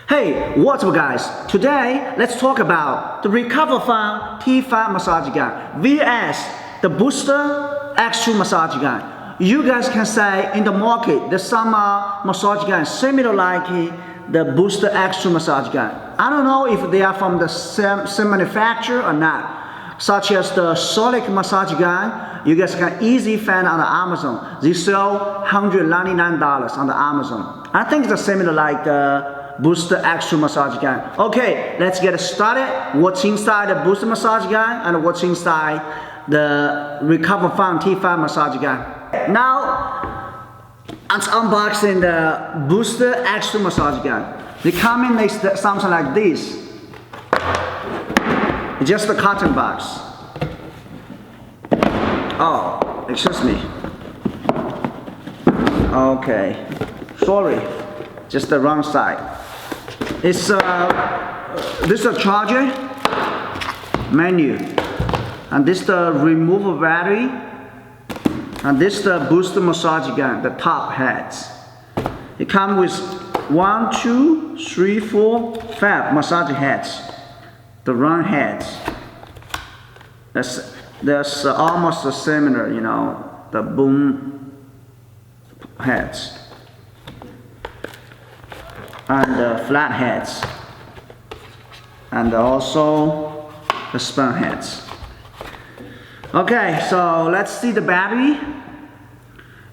Hey, what's up guys? Today, let's talk about the RecoverFun T5 massage gun vs the Booster X2 massage gun. You guys can say in the market, there's some massage guns similar like the Booster X2 massage gun. I don't know if they are from the same manufacturer or not. Such as the Solid massage gun, you guys can easily find on Amazon. They sell $199 on the Amazon. I think it's similar like the Booster X2 massage gun. Okay, let's get started. What's inside the Booster massage gun and what's inside the RecoverFun T5 massage gun. Now, let's unboxing the Booster X2 massage gun. They come in something like this. Just a carton box. Oh, excuse me. Okay, sorry, just the wrong side. It's this is a charger menu, and this the removable battery, and this the Booster massage gun, the top heads. It comes with 1, 2, 3, 4, 5 massage heads, the round heads. There's almost similar, you know, the boom heads. And the flat heads, and also the spun heads. Okay, so let's see the battery.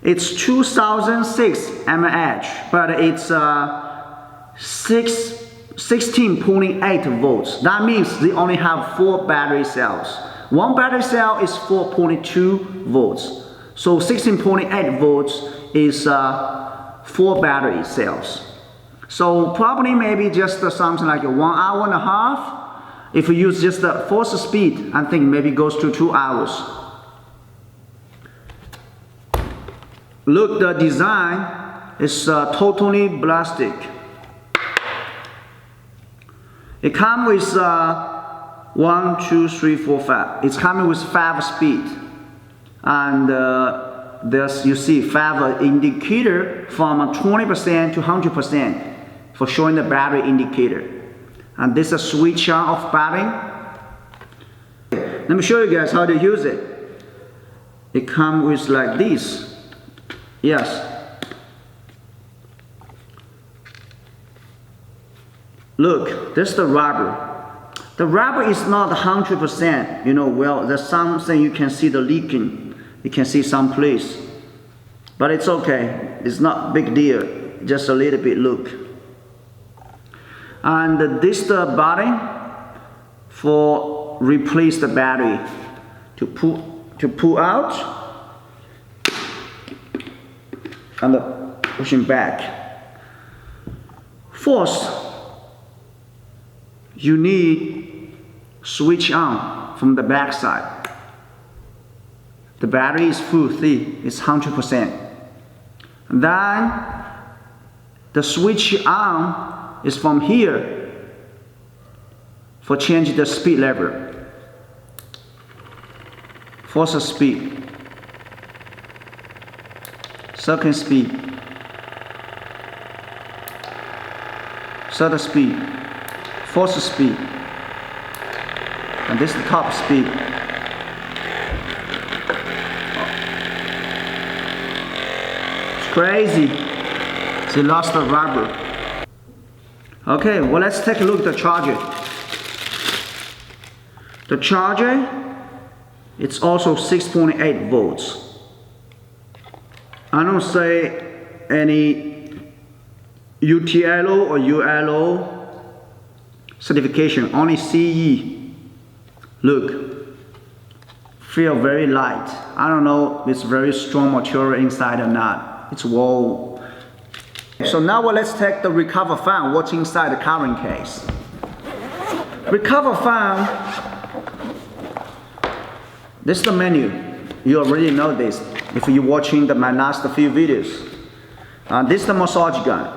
It's 2006 mAh, but it's 16.8 volts. That means they only have 4 battery cells. One battery cell is 4.2 volts. So 16.8 volts is 4 battery cells. So probably maybe just something like 1 hour and a half. If you use just the force speed, I think maybe goes to 2 hours. Look, the design is totally plastic. It comes with 1, 2, 3, 4, 5. It's coming with 5 speed, and there's, you see, 5 indicator from 20% to 100%. For showing the battery indicator. And this is a switch on off button. Let me show you guys how to use it. It comes with like this. Yes. Look, this is the rubber. The rubber is not 100%, you know, well, there's something you can see the leaking. You can see some place. But it's okay. It's not big deal. Just a little bit look. And this the button for replace the battery to pull out and pushing back. First, you need switch on from the back side. The battery is full, see, it's 100%. Then the switch on is from here for changing the speed level. First speed, second speed, third speed, fourth speed, and this is the top speed. It's crazy. They lost the rubber. Okay, well, let's take a look at the charger. The charger, it's also 6.8 volts. I don't say any UTLO or ULO certification, only CE. Look, feel very light. I don't know if it's very strong material inside or not. It's wall. So now let's take the RecoverFun, what's inside the carrying case. RecoverFun, this is the menu. You already know this if you're watching my last few videos. This is the massage gun.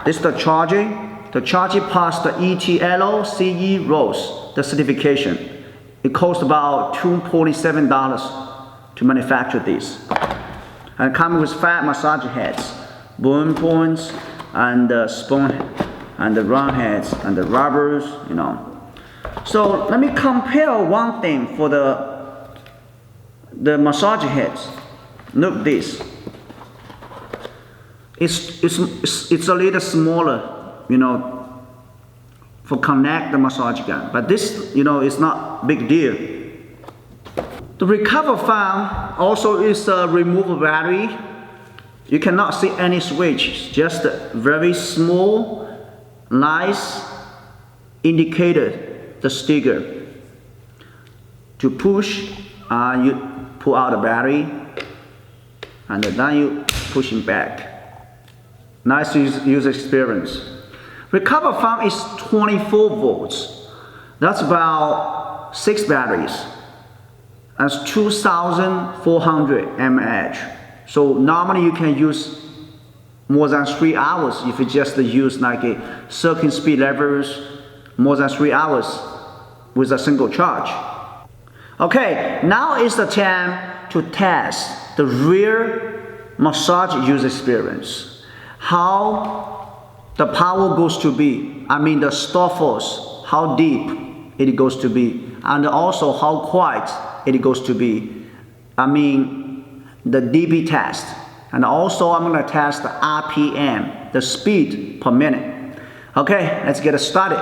This is the charging. The charging passed the ETLO CE ROS, the certification. It costs about $2.7 to manufacture this. And it comes with 5 massage heads, bone points, and spoon and the round heads and the rubbers, you know. So let me compare one thing for the massage heads. Look this. It's a little smaller, you know, for connect the massage gun. But this, you know, is not big deal. The RecoverFun also is a removable battery. You cannot see any switch, just a very small, nice indicator, the sticker. To push, you pull out the battery, and then you push it back. Nice user experience. RecoverFun is 24 volts. That's about 6 batteries. That's 2,400 mAh. So normally you can use more than 3 hours if you just use like a circuit speed levels, more than 3 hours with a single charge. Okay, now is the time to test the real massage user experience. How the power goes to be, I mean the stop force, how deep it goes to be, and also how quiet it goes to be. I mean the dB test. And also I'm going to test the RPM, the speed per minute. Okay, let's get started.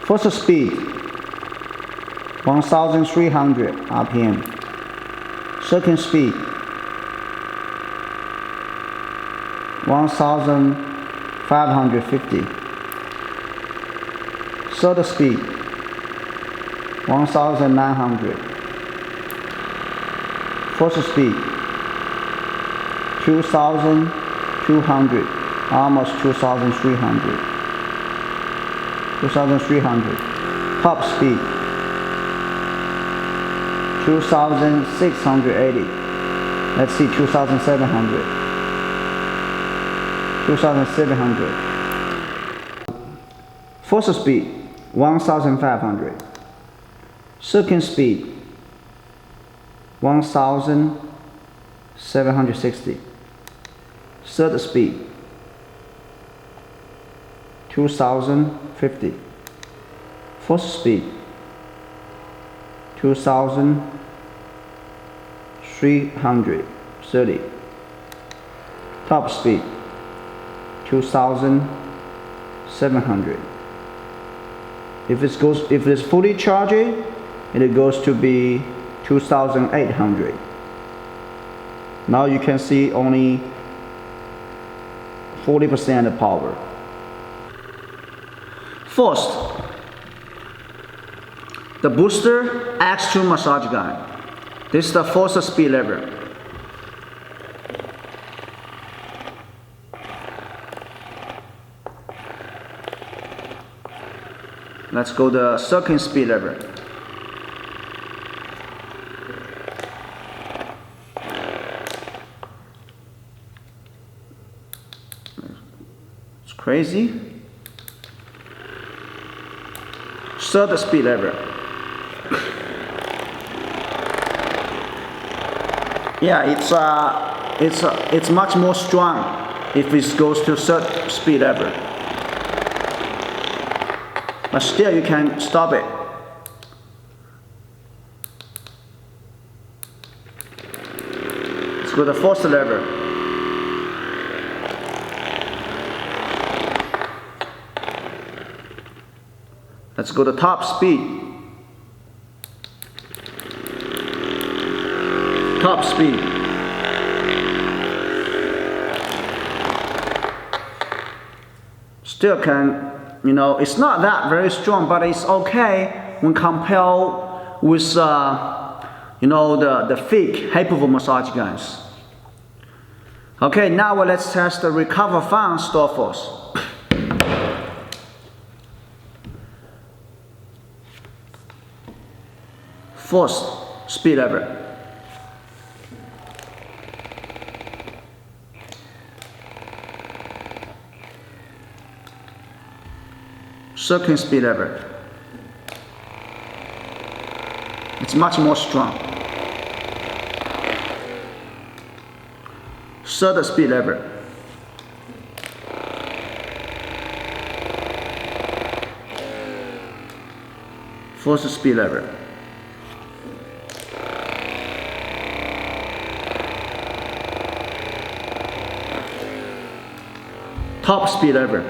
First speed, 1,300 RPM. Second speed, 1,550. Third speed, 1,900. Fourth speed, 2,200, almost 2,300. 2,300. Top speed, 2,680. Let's see, 2,700. 2,700. First speed, 1,500. Second speed, 1,760. Third speed, 2,050. Fourth speed, 2,330. Top speed, 2,700. If it's fully charged, it goes to be 2,800. Now you can see only 40% of power. First, the booster X2 massage gun. This is the first speed level. Let's go to the second speed level. It's crazy. Third speed level. Yeah, it's much more strong if it goes to third speed level. But still you can stop it. go to first level. Let's go to top speed. Top speed. Still can, you know, it's not that very strong, but it's okay when compared with, you know, the fake hypervolt massage guns. Okay, now let's test the RecoverFun store force. First speed level. Second speed level. It's much more strong. Third speed level. Fourth speed level. Top speed level.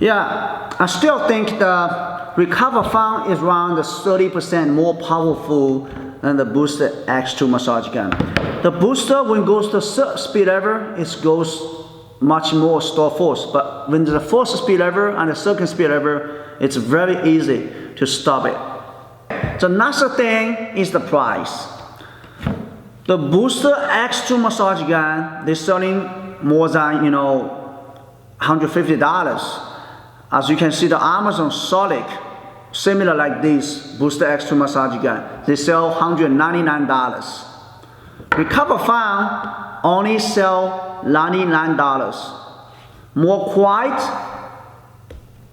Yeah, I still think the RecoverFun is around 30% more powerful than the Booster X2 massage gun. The Booster, when it goes to third speed level, it goes much more store force. But when the first speed level and the second speed level, it's very easy to stop it. The next thing is the price. The Booster X2 massage gun, they're selling more than, you know, $150. As you can see, the Amazon Solid, similar like this Booster X2 massage gun, they sell $199. RecoverFun only sell $99. More quiet,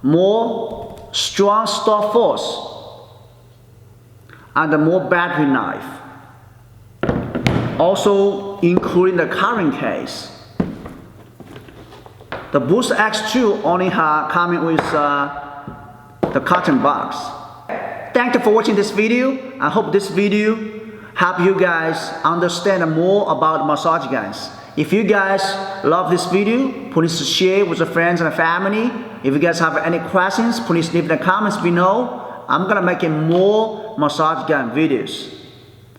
more strong store force, and more battery life. Also including the carrying case. The Booster X2 only coming with the carton box. Thank you for watching this video. I hope this video help you guys understand more about massage guns. If you guys love this video, please share with your friends and family. If you guys have any questions, please leave in the comments below. I'm gonna make more massage gun videos.